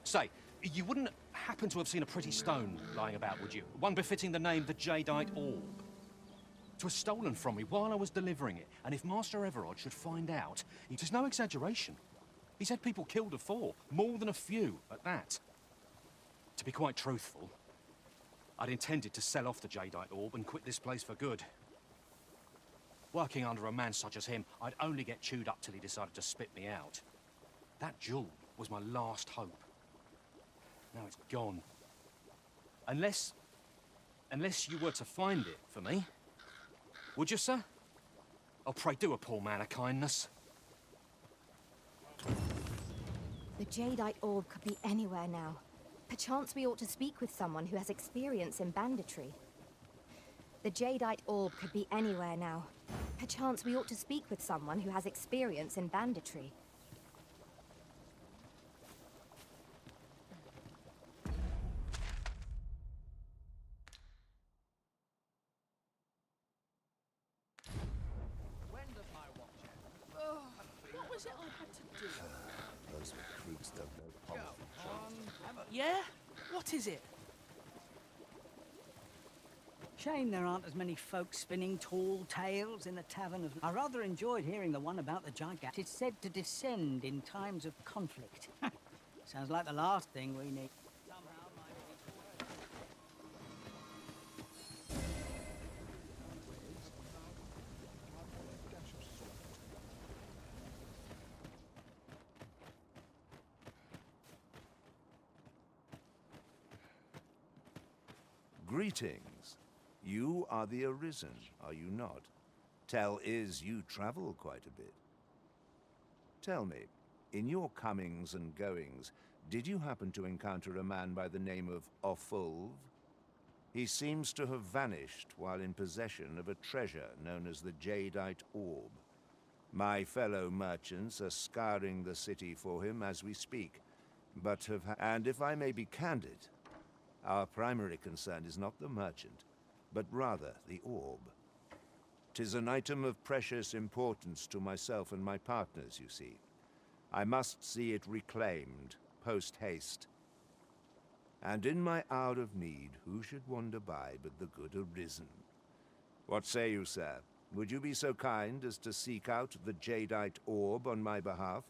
Say, you wouldn't happen to have seen a pretty stone lying about, would you? One befitting the name the Jadeite Orb. It was stolen from me while I was delivering it, and if Master Everard should find out, it is no exaggeration. He said people killed before, more than a few at that. To be quite truthful, I'd intended to sell off the Jadeite Orb and quit this place for good. Working under a man such as him, I'd only get chewed up till he decided to spit me out. That jewel was my last hope. Now it's gone. Unless you were to find it for me. Would you, sir? Oh, pray do a poor man a kindness. The Jadeite Orb could be anywhere now. Perchance we ought to speak with someone who has experience in banditry. The Jadeite Orb could be anywhere now. Perchance we ought to speak with someone who has experience in banditry. When does my watch end? Oh, what was it I had to do? Those recruits don't know politics. Yeah? What is it? Shame there aren't as many folks spinning tall tales in the tavern as... I rather enjoyed hearing the one about the gigant. It's said to descend in times of conflict. Sounds like the last thing we need. Greetings. You are the Arisen, are you not? Tell is you travel quite a bit. Tell me, in your comings and goings, did you happen to encounter a man by the name of Offulve? He seems to have vanished while in possession of a treasure known as the Jadeite Orb. My fellow merchants are scouring the city for him as we speak, but and if I may be candid, our primary concern is not the merchant, but rather the orb. 'Tis an item of precious importance to myself and my partners, you see. I must see it reclaimed, post-haste. And in my hour of need, who should wander by but the good Arisen? What say you, sir? Would you be so kind as to seek out the Jadeite Orb on my behalf?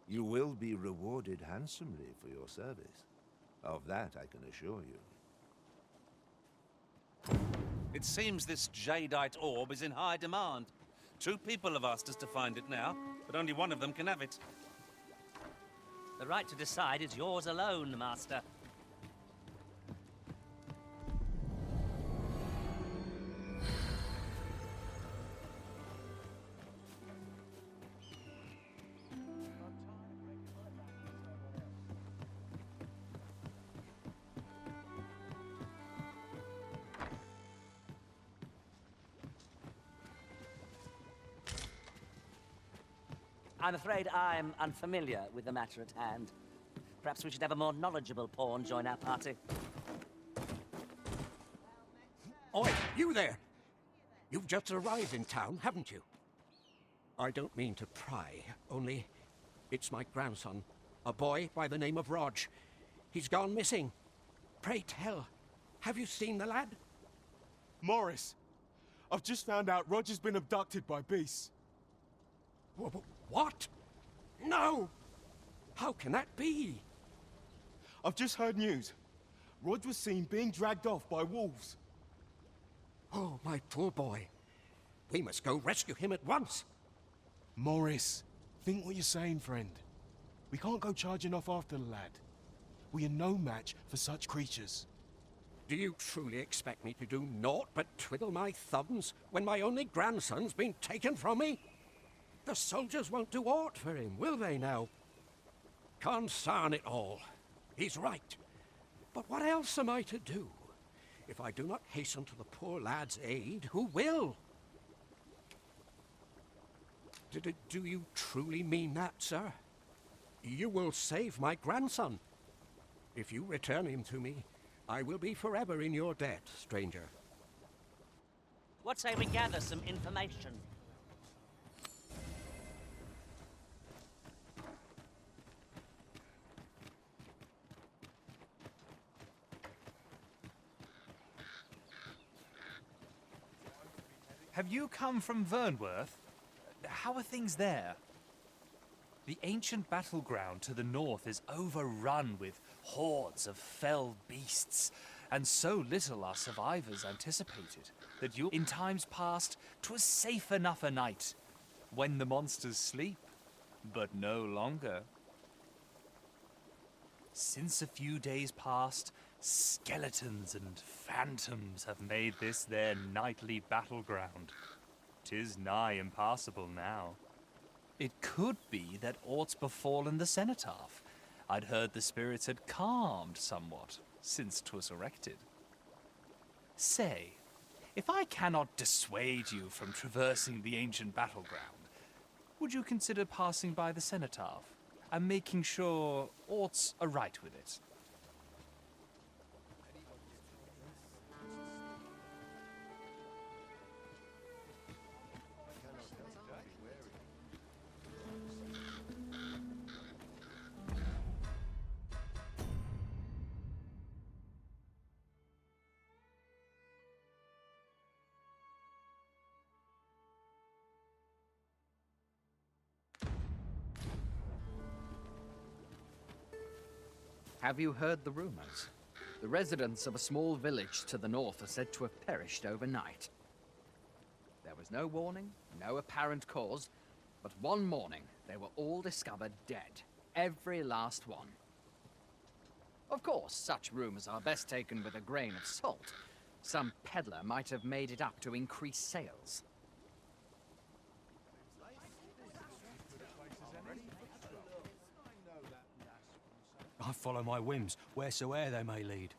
You will be rewarded handsomely for your service. Of that I can assure you. It seems this Jadeite Orb is in high demand. 2 people have asked us to find it now, but only one of them can have it. The right to decide is yours alone, Master. I'm afraid I'm unfamiliar with the matter at hand. Perhaps we should have a more knowledgeable pawn join our party. Oi, you there! You've just arrived in town, haven't you? I don't mean to pry, only it's my grandson, a boy by the name of Rodge. He's gone missing. Pray tell, have you seen the lad? Morris, I've just found out Rodge has been abducted by beasts. What? No! How can that be? I've just heard news. Rodge was seen being dragged off by wolves. Oh, my poor boy. We must go rescue him at once. Morris, think what you're saying, friend. We can't go charging off after the lad. We are no match for such creatures. Do you truly expect me to do naught but twiddle my thumbs when my only grandson's been taken from me? The soldiers won't do aught for him, will they now? Consarn it all. He's right. But what else am I to do? If I do not hasten to the poor lad's aid, who will? Do you truly mean that, sir? You will save my grandson. If you return him to me, I will be forever in your debt, stranger. What say we gather some information? Have you come from Vernworth? How are things there? The ancient battleground to the north is overrun with hordes of fell beasts, and so little are survivors anticipated that in times past 'twas safe enough a night when the monsters sleep, but no longer. Since a few days past, skeletons and phantoms have made this their nightly battleground. 'Tis nigh impassable now. It could be that aught's befallen the cenotaph. I'd heard the spirits had calmed somewhat since 'twas erected. Say, if I cannot dissuade you from traversing the ancient battleground, would you consider passing by the cenotaph and making sure aught's aright with it? Have you heard the rumors? The residents of a small village to the north are said to have perished overnight. There was no warning, no apparent cause, but one morning they were all discovered dead. Every last one. Of course, such rumors are best taken with a grain of salt. Some peddler might have made it up to increase sales. I follow my whims, wheresoe'er they may lead.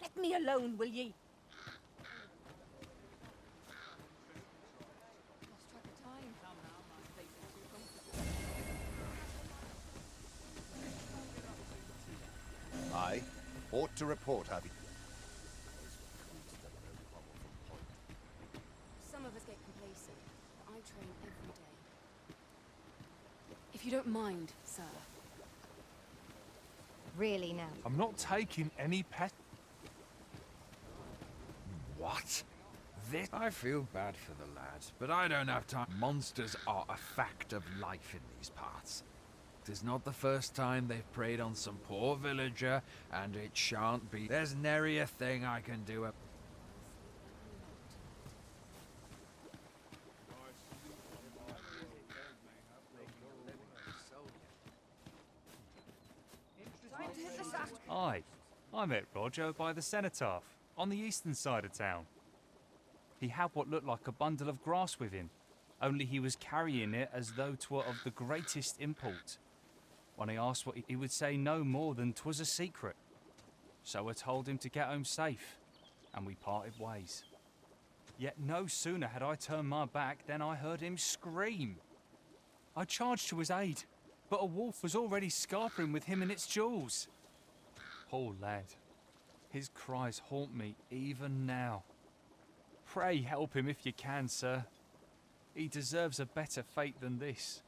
Let me alone, will ye? I ought to report, have you? Some of us get complacent, but I train every day. If you don't mind, sir. Really now? I'm not taking any pet. What? This? I feel bad for the lads, but I don't have time. Monsters are a fact of life in these parts. Tis not the first time they've preyed on some poor villager, and it shan't be. There's nary a thing I can do. Aye, I met Rodge by the cenotaph, on the eastern side of town. He had what looked like a bundle of grass with him, only he was carrying it as though 'twere of the greatest import. When I asked what he would say no more than 'twas a secret. So I told him to get home safe, and we parted ways. Yet no sooner had I turned my back than I heard him scream. I charged to his aid, but a wolf was already scarpering with him in its jaws. Poor lad. His cries haunt me even now. Pray help him if you can, sir. He deserves a better fate than this.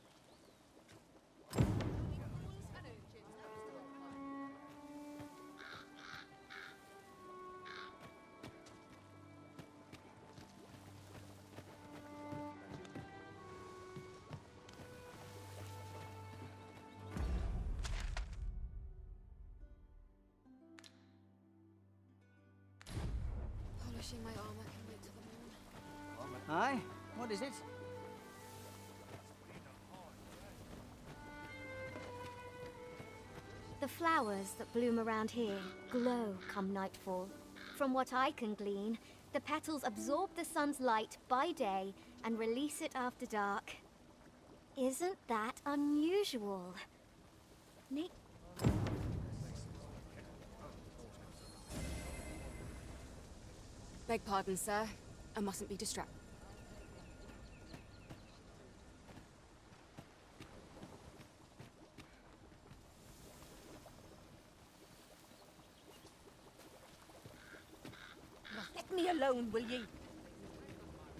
Polishing my armor can wait till the morn. Aye? What is it? The flowers that bloom around here glow come nightfall. From what I can glean, the petals absorb the sun's light by day and release it after dark. Isn't that unusual? Beg pardon, sir. I mustn't be distracted. Let me alone, will ye?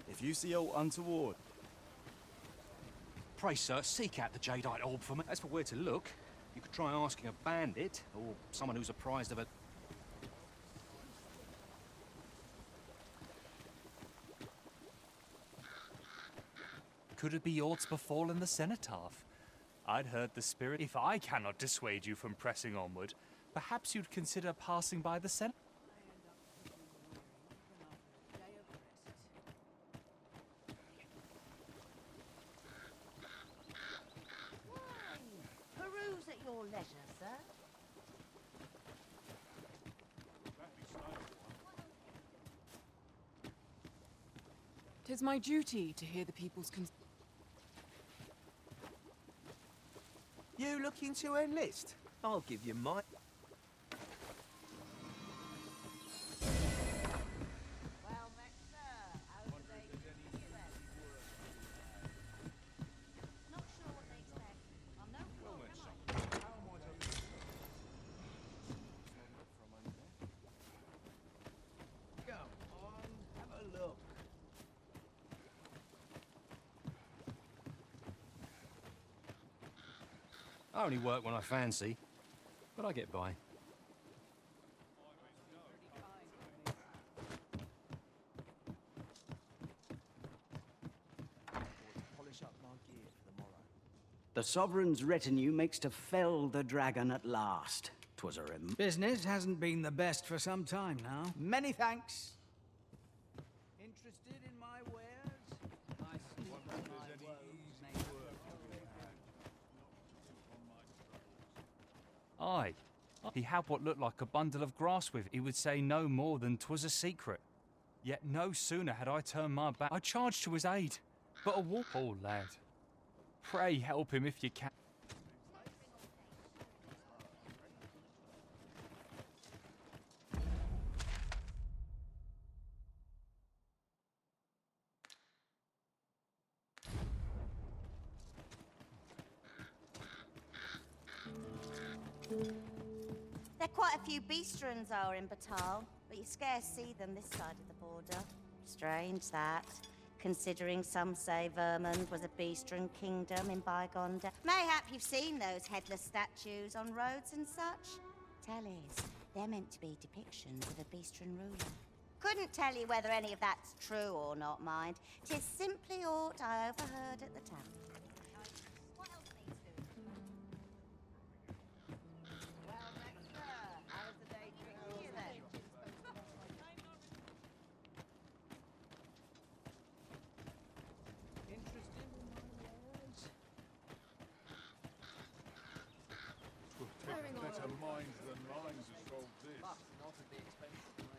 If you see aught untoward, Pray, sir, seek out the jadeite orb for me. As for where to look, you could try asking a bandit, or someone who's apprised of a... could it be aught befallen the cenotaph? I'd heard the spirit. If I cannot dissuade you from pressing onward, perhaps you'd consider passing by the cenotaph. Peruse at your leisure, sir. 'Tis my duty to hear the people's You looking to enlist? I'll give you my... Well met, sir. How's the day treating you then? Not sure what they expect. I'm no fool, am I? Come on, have a look. I only work when I fancy, but I get by. Polish up my gear for the morrow. The Sovereign's retinue makes to fell the dragon at last. 'Twas a business hasn't been the best for some time now. Many thanks. Interested in my wares? I see my woes may Aye. He had what looked like a bundle of grass with. He would say no more than 'twas a secret. Yet no sooner had I turned my back, I charged to his aid. But a wolf, oh lad, pray help him if you can. There are quite a few beastrons are in Batal, but you scarce see them this side of the border. Strange that, considering some say Vermund was a beastron kingdom in bygone days. Mayhap you've seen those headless statues on roads and such? Tell is, they're meant to be depictions of a beastron ruler. Couldn't tell you whether any of that's true or not, mind. 'Tis simply aught I overheard at the tavern. What else needs doing? Well met, sir. How's the day treating you then? Interested in my wares? Better minds than mine to solve this. But not at the expense of my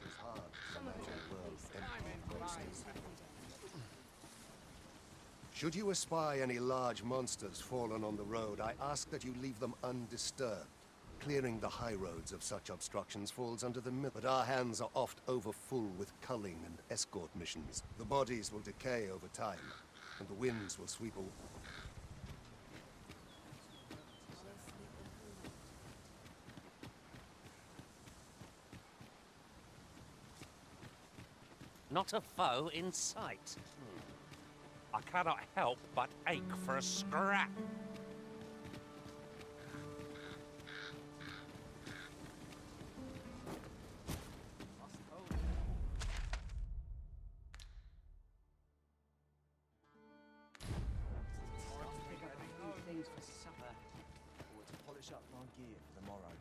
It's hard to imagine a world empty of monsters. Should you espy any large monsters fallen on the road, I ask that you leave them undisturbed. Clearing the high roads of such obstructions falls under the myth, but our hands are oft overfull with culling and escort missions. The bodies will decay over time, and the winds will sweep away. Not a foe in sight. I cannot help but ache for a scrap. Things for supper. Or to polish up my gear for the morrow.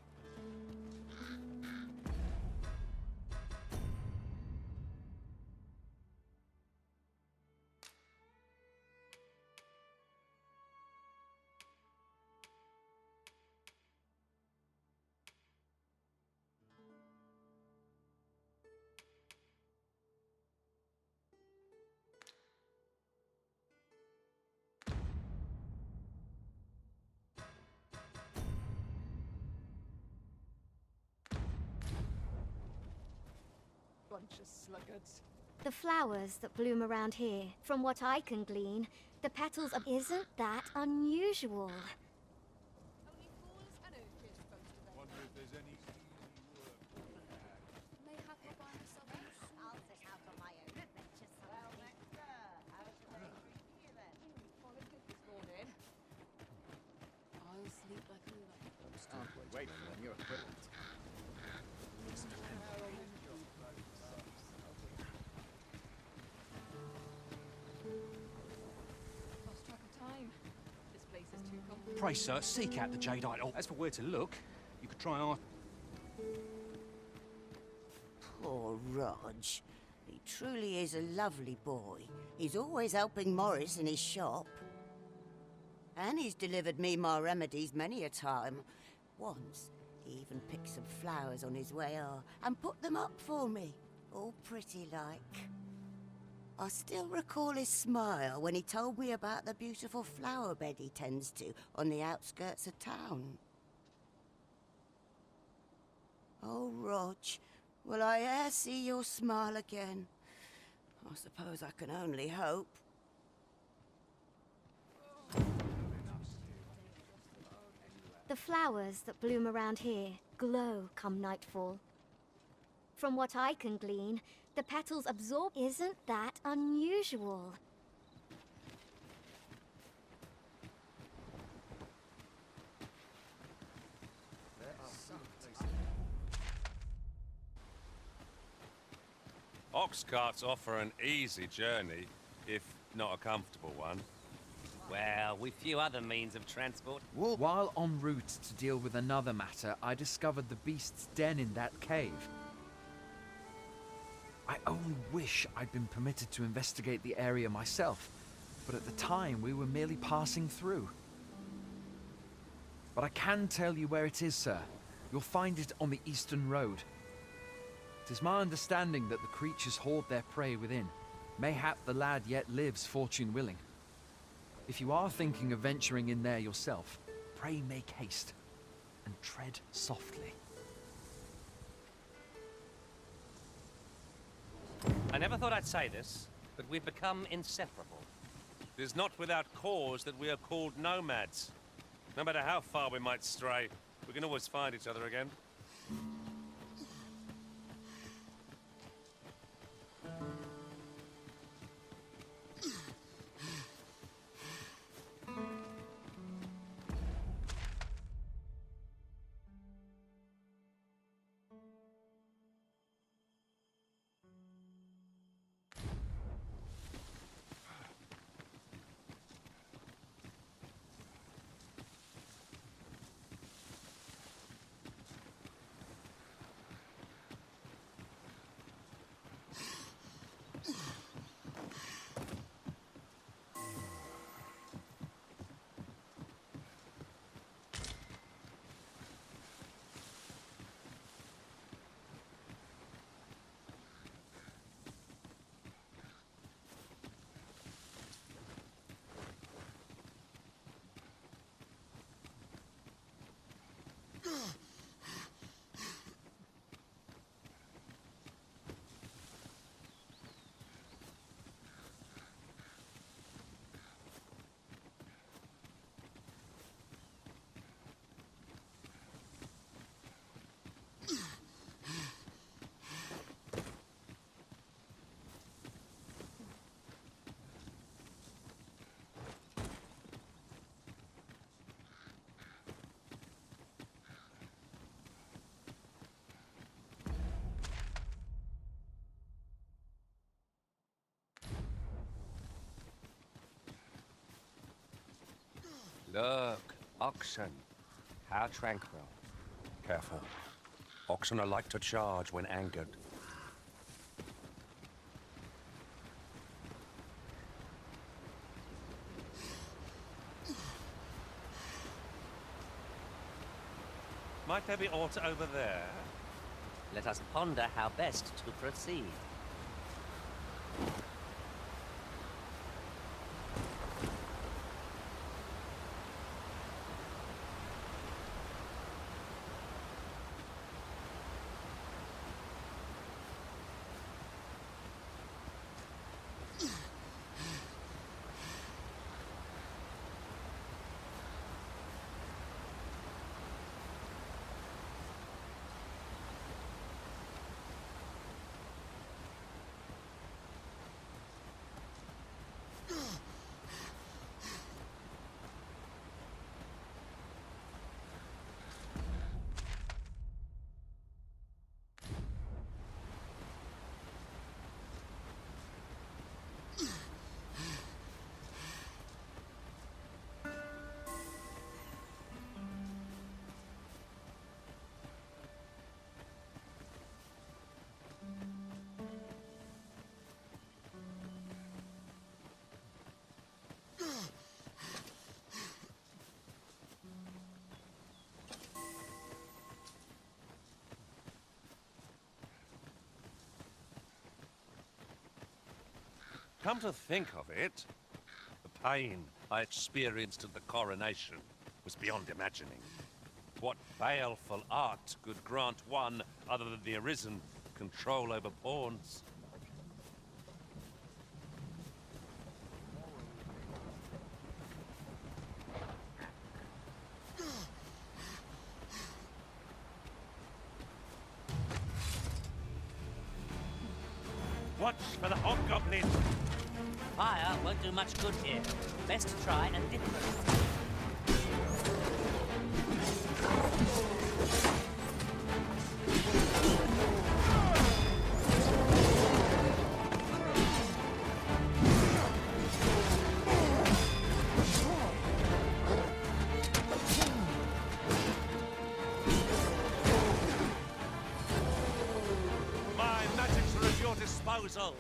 bunch of sluggards. The flowers that bloom around here, from what I can glean, the petals of... Isn't that unusual? Wonder if there's any easy work. Mayhap I'll buy myself a I'll set out on my own adventures. Well met, sir. How's the day treating you then? Politics this morning. Wait for the new equipment. Lost track of time. This place is too complicated. Pray, sir, seek out the jadeite orb. As for where to look, you could try our... Poor Rodge. He truly is a lovely boy. He's always helping Morris in his shop. And he's delivered me my remedies many a time. Once, he even picked some flowers on his way and put them up for me, all pretty like. I still recall his smile when he told me about the beautiful flower bed he tends to on the outskirts of town. Oh, Rodge, will I e'er see your smile again? I suppose I can only hope. The flowers that bloom around here glow come nightfall. From what I can glean, the petals absorb. Isn't that unusual? Ox carts offer an easy journey, if not a comfortable one. Well, with few other means of transport. While en route to deal with another matter, I discovered the beast's den in that cave. I only wish I'd been permitted to investigate the area myself, but at the time we were merely passing through. But I can tell you where it is, sir. You'll find it on the eastern road. It is my understanding that the creatures hoard their prey within. Mayhap the lad yet lives, fortune willing. If you are thinking of venturing in there yourself, pray make haste and tread softly. I never thought I'd say this, but we've become inseparable. It is not without cause that we are called nomads. No matter how far we might stray, we can always find each other again. Look, oxen. How tranquil. Careful. Oxen are like to charge when angered. Might there be aught over there? Let us ponder how best to proceed. Come to think of it, the pain I experienced at the coronation was beyond imagining. What baleful art could grant one, other than the Arisen, control over pawns? Watch for the hobgoblin! Fire won't do much good here. Best to try a different route. My magics are at your disposal!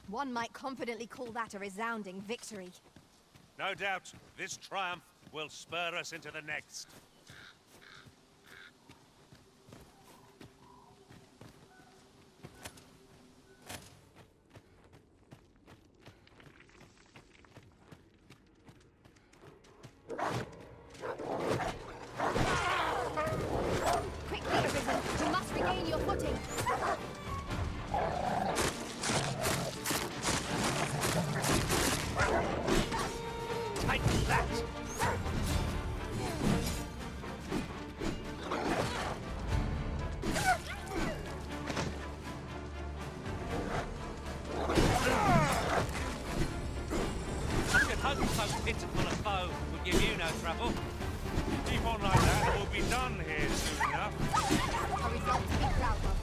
One might confidently call that a resounding victory. No doubt, this triumph will spur us into the next. Quickly, Arisen! You must regain your footing! Take that! I should hope so pitiful a foe will give you no trouble. Keep on like that, and we'll be done here soon enough. A result to be proud of.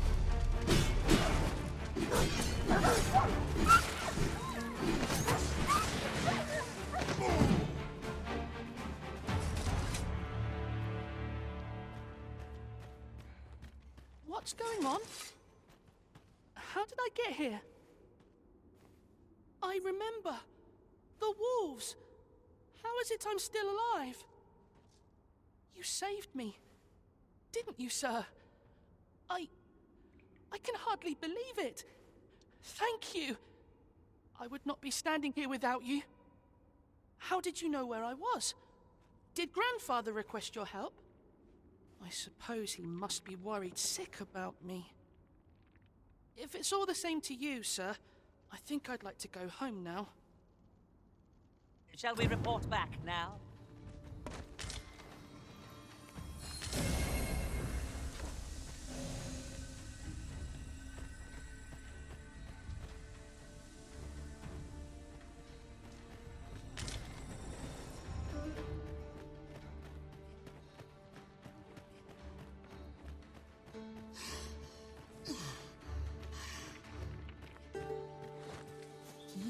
What's going on? How did I get here? I remember. The wolves. How is it I'm still alive? You saved me. Didn't you, sir? I can hardly believe it. Thank you. I would not be standing here without you. How did you know where I was? Did Grandfather request your help? I suppose he must be worried sick about me. If it's all the same to you, sir, I think I'd like to go home now. Shall we report back now?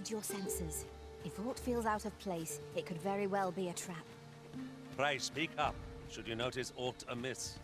Guard your senses. If aught feels out of place, it could very well be a trap. Pray speak up, should you notice aught amiss.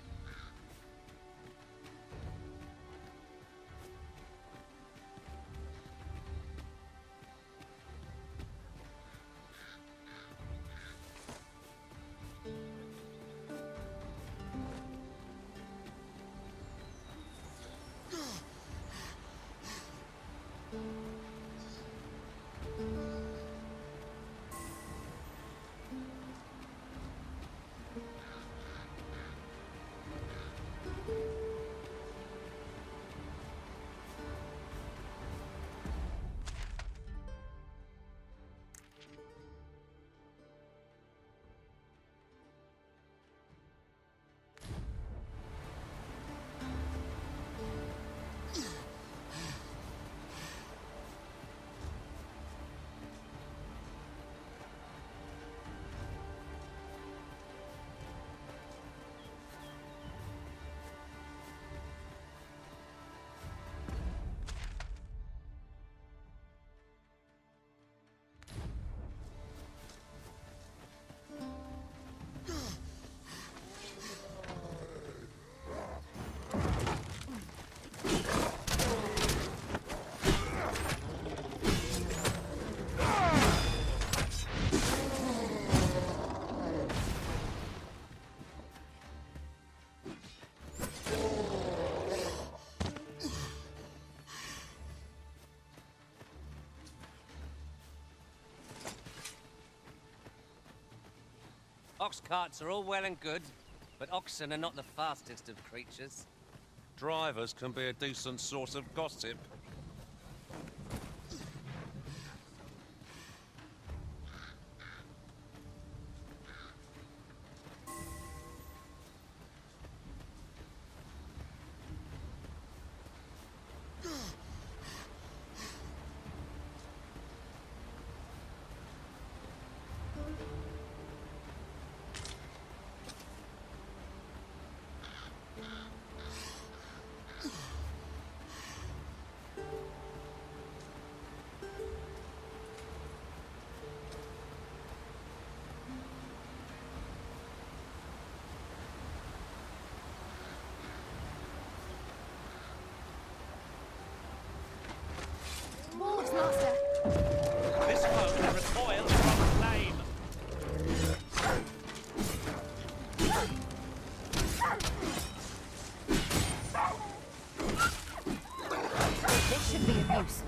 Ox carts are all well and good, but oxen are not the fastest of creatures. Drivers can be a decent source of gossip. Wolves, Master! This foe recoils from flame. This should be of use.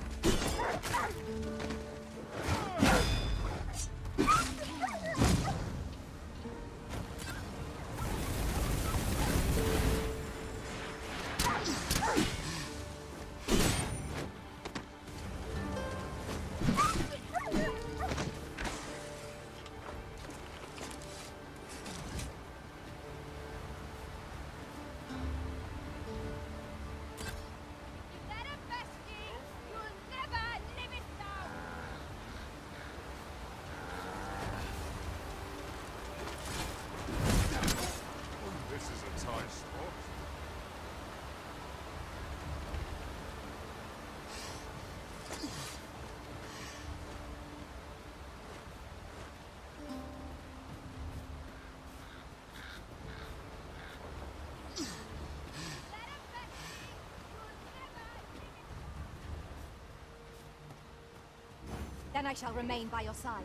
Then I shall remain by your side.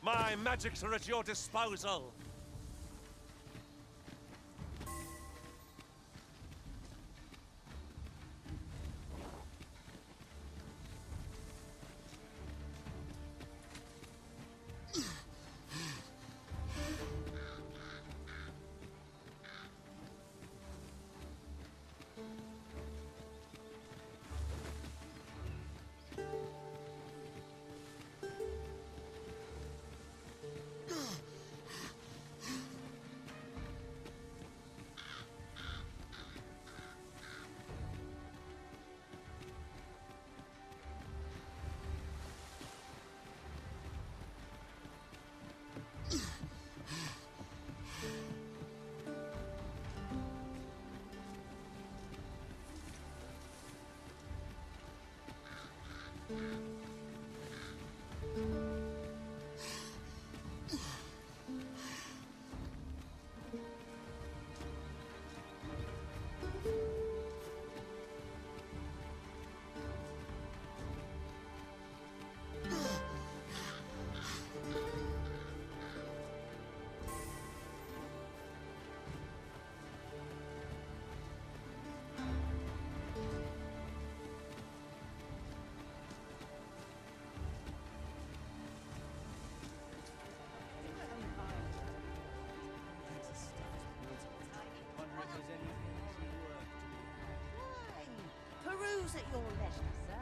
My magics are at your disposal. News at your leisure, sir.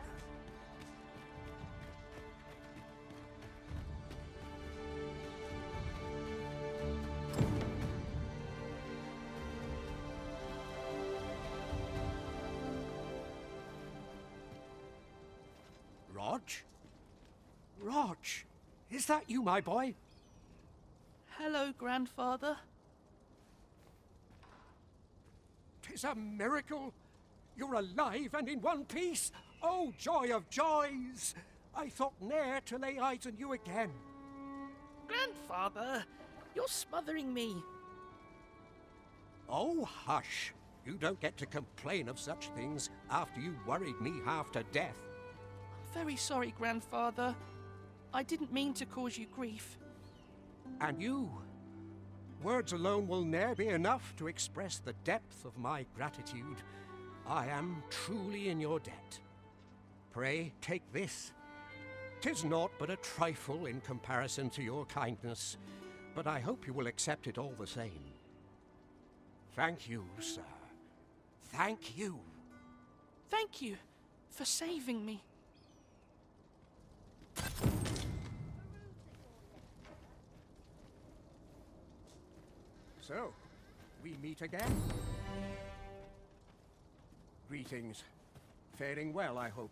Rodge? Rodge, is that you, my boy? Hello, grandfather. 'Tis a miracle. You're alive and in one piece. Oh, joy of joys! I thought ne'er to lay eyes on you again. Grandfather, you're smothering me. Oh, hush. You don't get to complain of such things after you worried me half to death. I'm very sorry, grandfather. I didn't mean to cause you grief. And you? Words alone will ne'er be enough to express the depth of my gratitude. I am truly in your debt. Pray, take this. 'Tis naught but a trifle in comparison to your kindness, but I hope you will accept it all the same. Thank you, sir. Thank you. Thank you for saving me. So, we meet again. Greetings. Faring well, I hope.